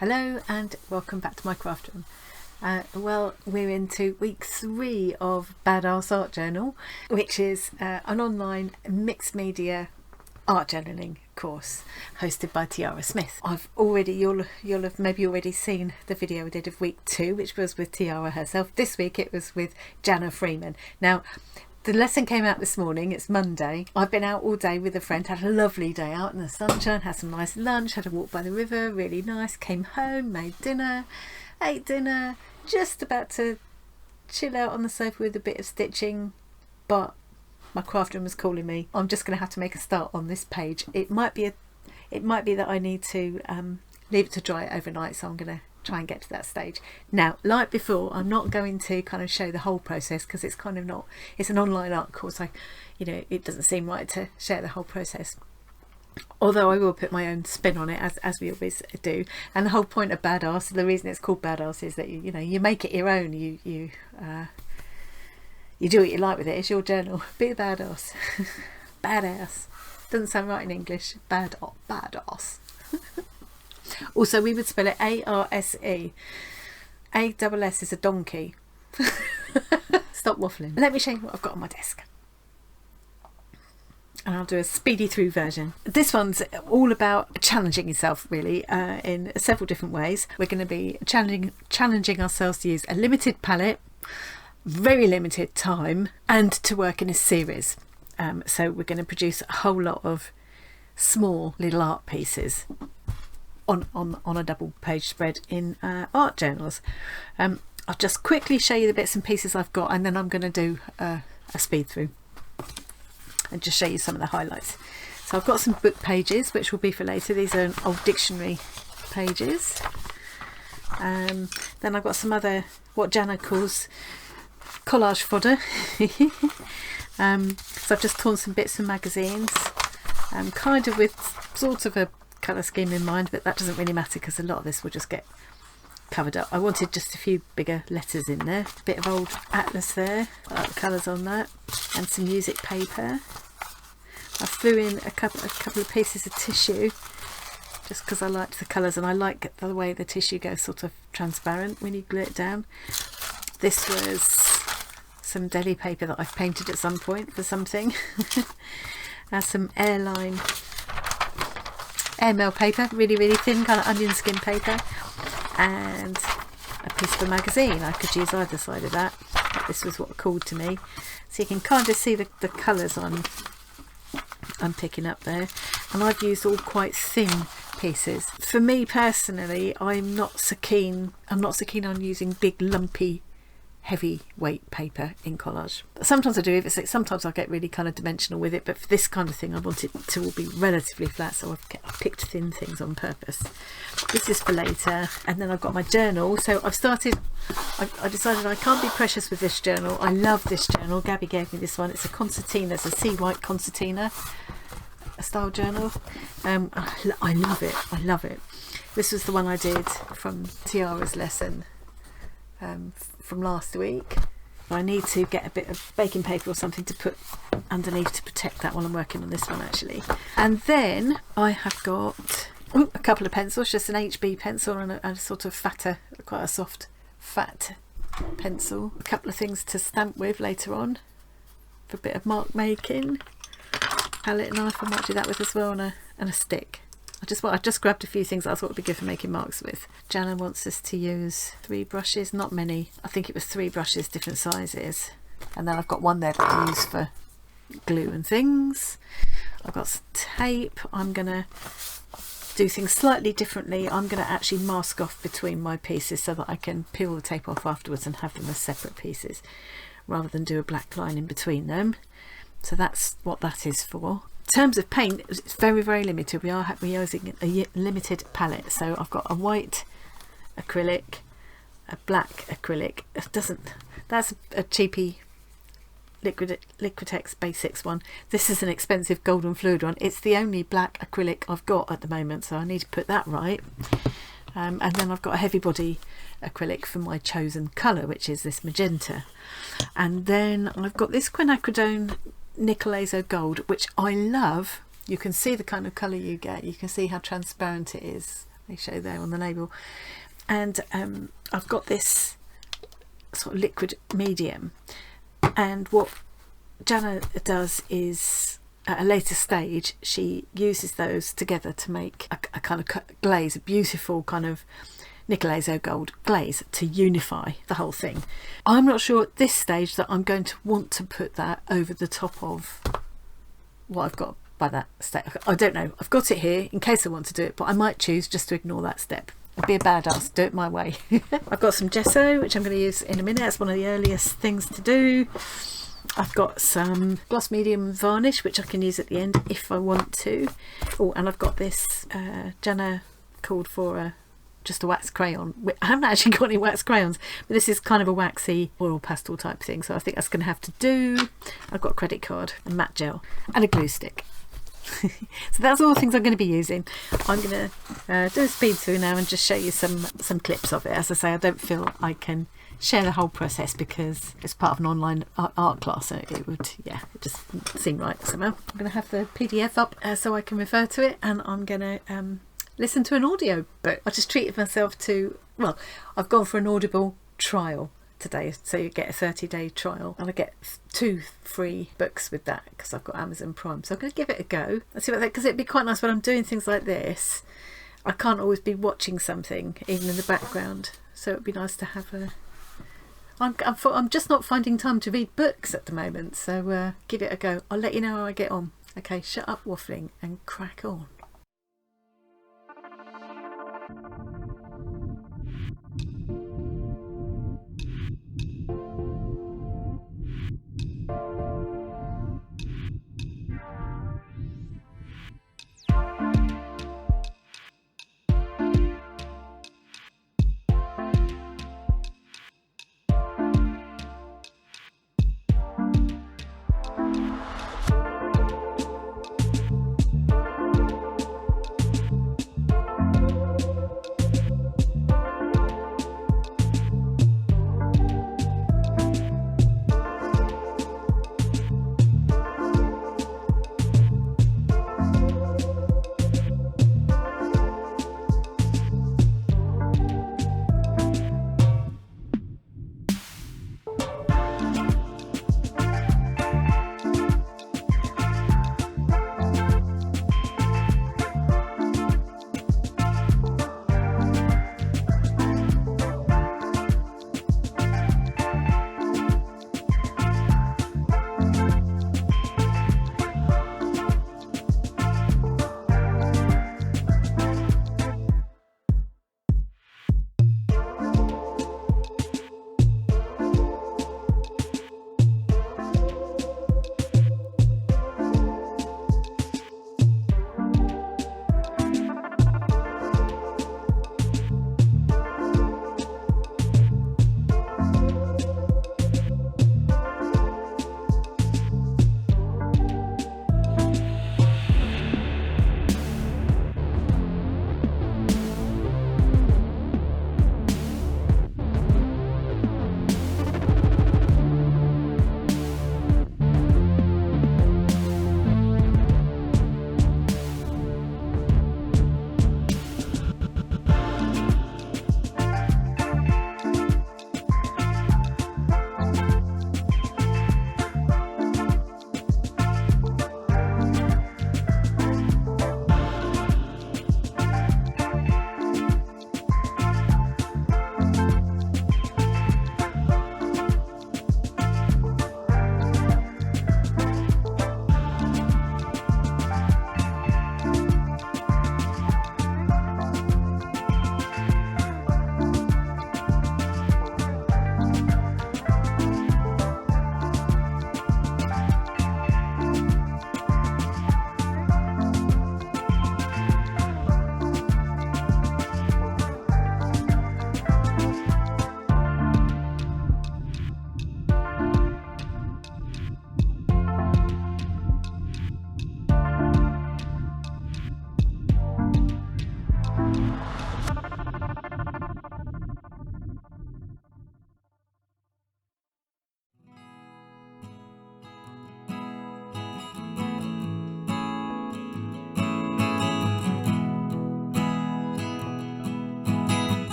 Hello and welcome back to my craft room. Well, we're into week 3 of Badass Art Journal, which is an online mixed media art journaling course hosted by Tiara Smith. You'll have maybe already seen the video I did of week 2, which was with Tiara herself. This week it was with Jana Freeman. Now, the lesson came out this morning. It's Monday. I've been out all day with a friend, had a lovely day out in the sunshine, had some nice lunch, had a walk by the river, really nice, came home, made dinner, ate dinner, just about to chill out on the sofa with a bit of stitching, but my craft room was calling me. I'm just going to have to make a start on this page. It might be that I need to leave it to dry overnight, so I'm going to try and get to that stage. Now, like before, I'm not going to kind of show the whole process because it's kind of not, it's an online art course. It doesn't seem right to share the whole process, although I will put my own spin on it as we always do. And the whole point of Badass, the reason it's called Badass, is that you make it your own. You do what you like with it. It's your journal. Be a badass. Badass doesn't sound right in English. Badass. Also, we would spell it A-R-S-E. A-double-S is a donkey. Stop waffling. Let me show you what I've got on my desk. And I'll do a speedy through version. This one's all about challenging yourself, really, in several different ways. We're going to be challenging ourselves to use a limited palette, very limited time, and to work in a series. So we're going to produce a whole lot of small little art pieces on a double page spread in art journals. I'll just quickly show you the bits and pieces I've got, and then I'm going to do a speed through and just show you some of the highlights. So I've got some book pages which will be for later. These are old dictionary pages. Then I've got some other, what Jana calls collage fodder. So I've just torn some bits from magazines, kind of with sort of a colour scheme in mind, but that doesn't really matter because a lot of this will just get covered up. I wanted just a few bigger letters in there. A bit of old atlas there, I like the colours on that, and some music paper. I threw in a couple of pieces of tissue just because I liked the colours, and I like the way the tissue goes sort of transparent when you glue it down. This was some deli paper that I've painted at some point for something. Some airmail paper, really thin, kind of onion skin paper, and a piece of a magazine. I could use either side of that, but this was what called to me. So you can kind of see the colours I'm picking up there, and I've used all quite thin pieces. For me personally, I'm not so keen on using big lumpy heavyweight paper in collage. Sometimes I do, sometimes I get really kind of dimensional with it, but for this kind of thing I want it to all be relatively flat, so I've picked thin things on purpose. This is for later. And then I've got my journal. So I decided I can't be precious with this journal. I love this journal. Gabby gave me this one. It's a concertina. It's a sea white concertina style journal. I love it. This was the one I did from Tiara's lesson from last week. I need to get a bit of baking paper or something to put underneath to protect that while I'm working on this one, actually. And then I have got a couple of pencils, just an HB pencil and a sort of fatter, quite a soft fat pencil. A couple of things to stamp with later on for a bit of mark making. Palette knife I might do that with as well, and a stick. I just grabbed a few things that I thought would be good for making marks with. Jana wants us to use 3 brushes, not many. I think it was 3 brushes, different sizes. And then I've got one there that I use for glue and things. I've got some tape. I'm going to do things slightly differently. I'm going to actually mask off between my pieces so that I can peel the tape off afterwards and have them as separate pieces, rather than do a black line in between them. So that's what that is for. In terms of paint, it's very limited. We're using a limited palette. So I've got a white acrylic, a black acrylic. That's a cheapy Liquitex Basics one. This is an expensive golden fluid one. It's the only black acrylic I've got at the moment, so I need to put that right. And then I've got a heavy body acrylic for my chosen colour, which is this magenta. And then I've got this quinacridone Nickel Azo Gold, which I love. You can see the kind of colour you get. You can see how transparent it is. they show there on the label. And I've got this sort of liquid medium, and what Jana does is, at a later stage, she uses those together to make a kind of glaze, a beautiful kind of Nicolazo gold glaze to unify the whole thing. I'm not sure at this stage that I'm going to want to put that over the top of what I've got by that step. I don't know, I've got it here in case I want to do it, but I might choose just to ignore that step. I'd be a badass, do it my way. I've got some gesso, which I'm going to use in a minute. That's one of the earliest things to do. I've got some gloss medium varnish, which I can use at the end if I want to. Oh, and I've got this, Jana called for just a wax crayon. I haven't actually got any wax crayons, but this is kind of a waxy oil pastel type thing, so I think that's going to have to do. I've got a credit card, a matte gel, and a glue stick. So that's all the things I'm going to be using. I'm going to do a speed through now and just show you some clips of it. As I say, I don't feel I can share the whole process because it's part of an online art class, so it would, yeah, it just seem right somehow. I'm going to have the PDF up so I can refer to it, and I'm going to listen to an audio book. I just treated myself to, well, I've gone for an Audible trial today, so you get a 30-day trial, and I get 2 free books with that because I've got Amazon Prime, so I'm going to give it a go. Let's see what that, because it'd be quite nice when I'm doing things like this. I can't always be watching something even in the background, so it'd be nice to have a I'm just not finding time to read books at the moment, so give it a go. I'll let you know how I get on. Okay, shut up waffling and crack on.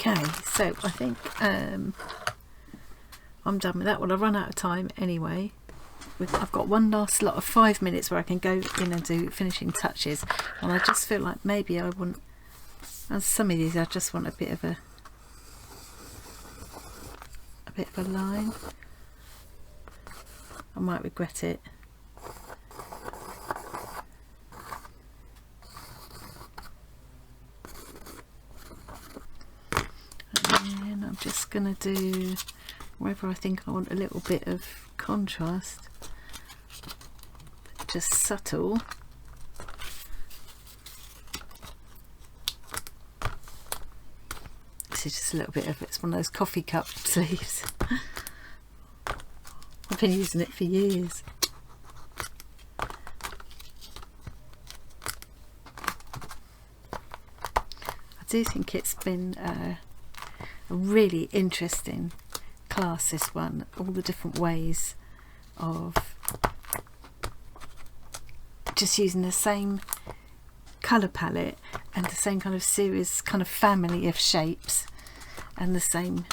Okay, so I think I'm done with that one. I've run out of time anyway. I've got one last slot of 5 minutes where I can go in and do finishing touches, and I just feel like maybe I want, as some of these I just want a bit of a line. I might regret it. And then I'm just going to do wherever I think I want a little bit of contrast, just subtle. This is just a little bit of, it's one of those coffee cup sleeves. I've been using it for years. I do think it's been a really interesting class, this one, all the different ways of just using the same colour palette and the same kind of series, kind of family of shapes, and the same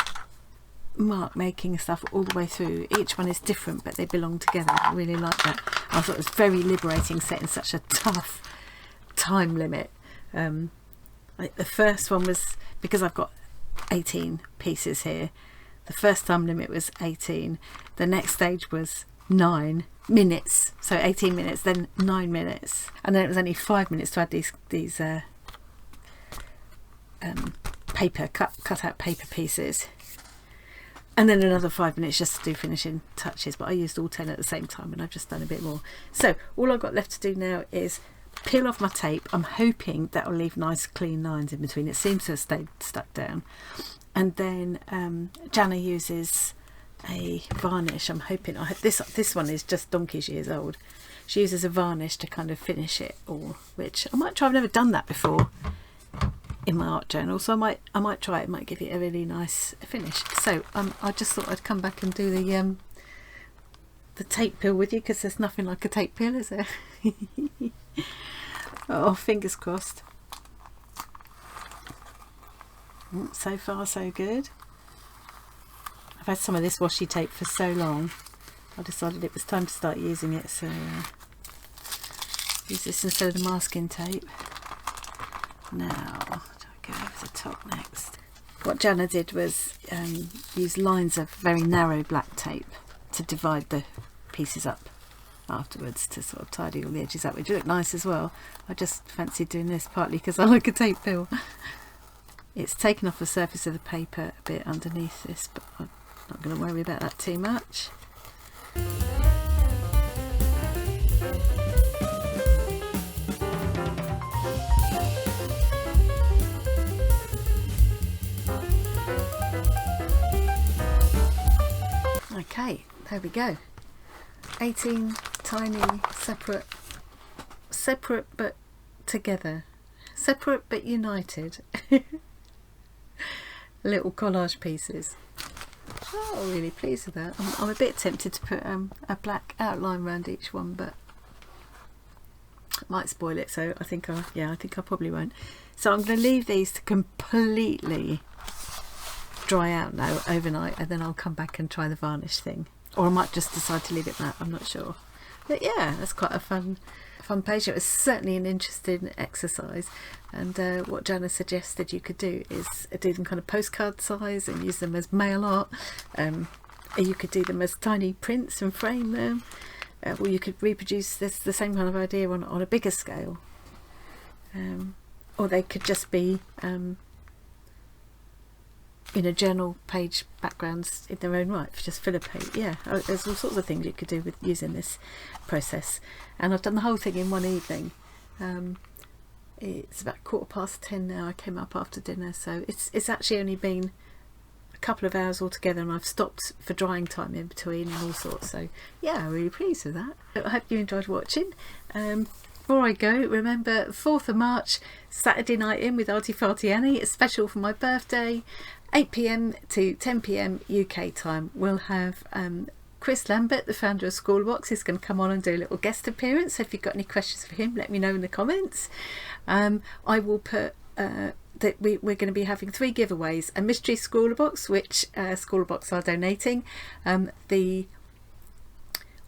mark making stuff all the way through. Each one is different but they belong together. I really like that. I thought it was very liberating, setting such a tough time limit. Like the first one was, because I've got 18 pieces here, the first time limit was 18, the next stage was 9 minutes, so 18 minutes, then 9 minutes, and then it was only 5 minutes to add these paper cut out paper pieces, and then another 5 minutes just to do finishing touches. But I used all 10 at the same time, and I've just done a bit more. So all I've got left to do now is peel off my tape. I'm hoping that will leave nice clean lines in between. It seems to have stayed stuck down. And then Jana uses a varnish. I'm hoping, this one is just donkey's years old. She uses a varnish to kind of finish it all, which I might try. I've never done that before in my art journal, so I might try it. It might give it a really nice finish. So I just thought I'd come back and do the tape peel with you, because there's nothing like a tape peel, is there? Oh, fingers crossed. So far so good. I've had some of this washi tape for so long, I decided it was time to start using it, so use this instead of the masking tape. Now, do I go over the top next? What Jana did was use lines of very narrow black tape to divide the pieces up afterwards, to sort of tidy all the edges up, which look nice as well. I just fancied doing this partly because I like a tape peel. It's taken off the surface of the paper a bit underneath this, but I'm not going to worry about that too much. Okay, there we go. 18 tiny separate but together, separate but united little collage pieces. Oh, really pleased with that. I'm a bit tempted to put a black outline around each one, but it might spoil it, so I think I probably won't. So I'm going to leave these to completely dry out now overnight, and then I'll come back and try the varnish thing, or I might just decide to leave it matte. I'm not sure. But yeah, that's quite a fun page. It was certainly an interesting exercise, and what Jana suggested you could do is do them kind of postcard size and use them as mail art. You could do them as tiny prints and frame them, or you could reproduce the same kind of idea on a bigger scale, or they could just be journal page backgrounds in their own right, just filler page. Yeah, there's all sorts of things you could do with using this process, and I've done the whole thing in one evening. It's about 10:15 now. I came up after dinner, so it's actually only been a couple of hours altogether, and I've stopped for drying time in between and all sorts. So yeah, I'm really pleased with that. I hope you enjoyed watching. Before I go, remember 4th of March, Saturday night in with Arty Farty Annie. It's special for my birthday. 8 PM to 10 PM UK time. We'll have Chris Lambert, the founder of Schoolbox, is going to come on and do a little guest appearance. So if you've got any questions for him, let me know in the comments. I will put that we're going to be having 3 giveaways: a mystery scrawler box, which scrawler box are donating, the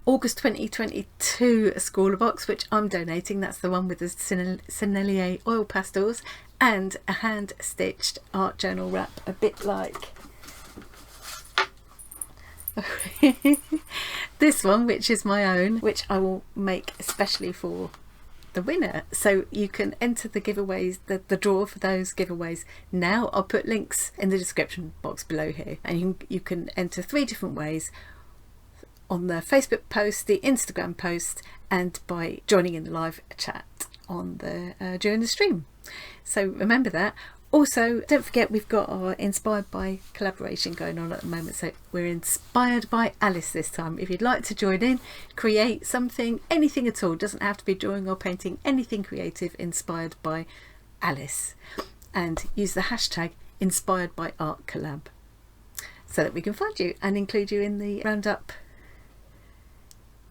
August 2022 scrawler box, which I'm donating, that's the one with the Sennelier oil pastels, and a hand stitched art journal wrap, a bit like this one, which is my own, which I will make especially for the winner. So you can enter the giveaways, the draw for those giveaways now. I'll put links in the description box below here, and you can enter 3 different ways: on the Facebook post, the Instagram post, and by joining in the live chat on the during the stream. So remember that. Also, don't forget, we've got our Inspired by collaboration going on at the moment. So we're inspired by Alice this time. If you'd like to join in, create something, anything at all, doesn't have to be drawing or painting, anything creative, inspired by Alice, and use the hashtag inspired by art collab so that we can find you and include you in the roundup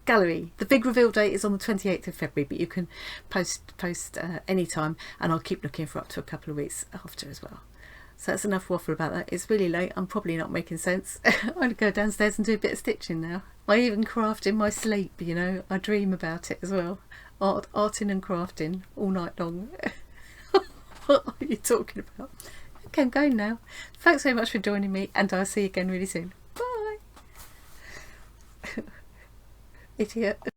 gallery. The big reveal date is on the 28th of February, but you can post anytime, and I'll keep looking for up to a couple of weeks after as well. So that's enough waffle about that. It's really late. I'm probably not making sense. I'm going to go downstairs and do a bit of stitching now. I even craft in my sleep, you know. I dream about it as well. Arting and crafting all night long. What are you talking about? Okay, I'm going now. Thanks very much for joining me, and I'll see you again really soon. Bye. Idiot.